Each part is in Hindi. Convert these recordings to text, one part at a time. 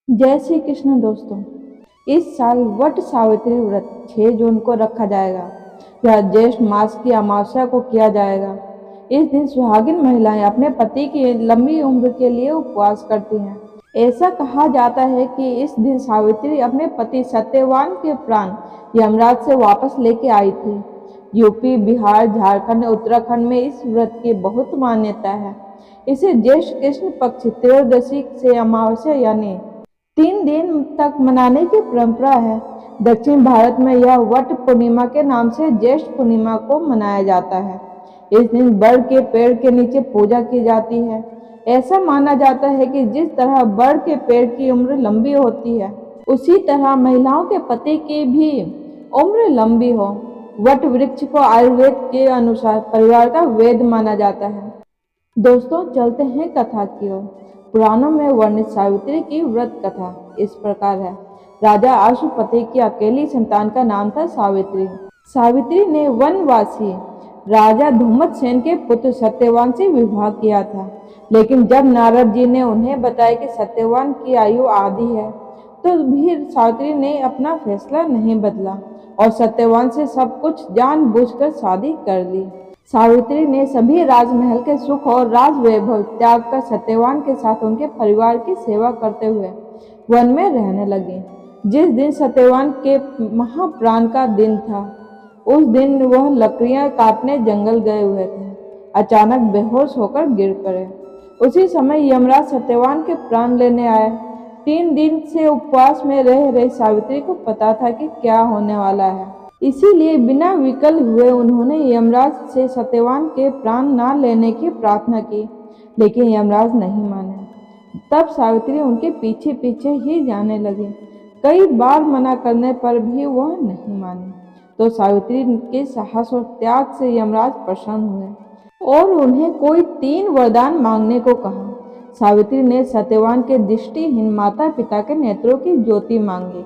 जय श्री कृष्ण दोस्तों। इस साल वट सावित्री व्रत 6 जून को रखा जाएगा। यह ज्येष्ठ मास की अमावस्या को किया जाएगा। इस दिन सुहागिन महिलाएं अपने पति की लंबी उम्र के लिए उपवास करती हैं। ऐसा कहा जाता है कि इस दिन सावित्री अपने पति सत्यवान के प्राण यमराज से वापस लेके आई थी। यूपी, बिहार, झारखंड, उत्तराखंड में इस व्रत की बहुत मान्यता है। इसे ज्येष्ठ कृष्ण पक्ष त्रयोदशी से अमावस्या यानी 3 दिन तक मनाने की परंपरा है। दक्षिण भारत में यह वट पूर्णिमा के नाम से ज्येष्ठ पूर्णिमा को मनाया जाता है। इस दिन बड़ के पेड़ के नीचे पूजा की जाती है। ऐसा माना जाता है कि जिस तरह बड़ के पेड़ की उम्र लंबी होती है, उसी तरह महिलाओं के पति की भी उम्र लंबी हो। वट वृक्ष को आयुर्वेद के अनुसार परिवार का वेद माना जाता है। दोस्तों, चलते हैं कथा की ओर। पुराणों में वर्णित सावित्री की व्रत कथा इस प्रकार है। राजा अश्वपति की अकेली संतान का नाम था सावित्री। सावित्री ने वनवासी राजा धूमतसेन के पुत्र सत्यवान से विवाह किया था, लेकिन जब नारद जी ने उन्हें बताया कि सत्यवान की आयु आधी है, तो भी सावित्री ने अपना फैसला नहीं बदला और सत्यवान से सब कुछ जानबूझकर शादी कर ली। सावित्री ने सभी राजमहल के सुख और राज वैभव त्याग कर सत्यवान के साथ उनके परिवार की सेवा करते हुए वन में रहने लगी। जिस दिन सत्यवान के महाप्राण का दिन था, उस दिन वह लकड़ियां काटने जंगल गए हुए थे। अचानक बेहोश होकर गिर पड़े। उसी समय यमराज सत्यवान के प्राण लेने आए। 3 दिन से उपवास में रह रही सावित्री को पता था कि क्या होने वाला है, इसीलिए बिना विकल हुए उन्होंने यमराज से सत्यवान के प्राण न लेने की प्रार्थना की, लेकिन यमराज नहीं माने। तब सावित्री उनके पीछे पीछे ही जाने लगी। कई बार मना करने पर भी वह नहीं मानी, तो सावित्री के साहस और त्याग से यमराज प्रसन्न हुए और उन्हें कोई 3 वरदान मांगने को कहा। सावित्री ने सत्यवान के दृष्टिहीन माता पिता के नेत्रों की ज्योति मांगी,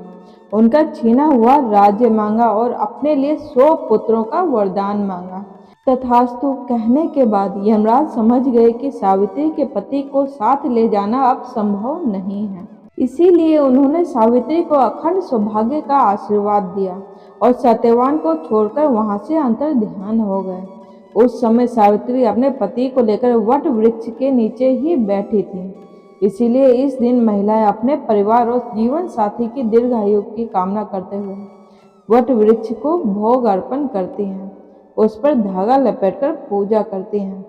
उनका छीना हुआ राज्य मांगा और अपने लिए 100 पुत्रों का वरदान मांगा। तथास्तु कहने के बाद यमराज समझ गए कि सावित्री के पति को साथ ले जाना अब संभव नहीं है। इसीलिए उन्होंने सावित्री को अखंड सौभाग्य का आशीर्वाद दिया और सत्यवान को छोड़कर वहां से अंतर ध्यान हो गए। उस समय सावित्री अपने पति को लेकर वट वृक्ष के नीचे ही बैठी थी। इसीलिए इस दिन महिलाएं अपने परिवार और जीवन साथी की दीर्घायु की कामना करते हुए वट वृक्ष को भोग अर्पण करती हैं, उस पर धागा लपेटकर पूजा करती हैं।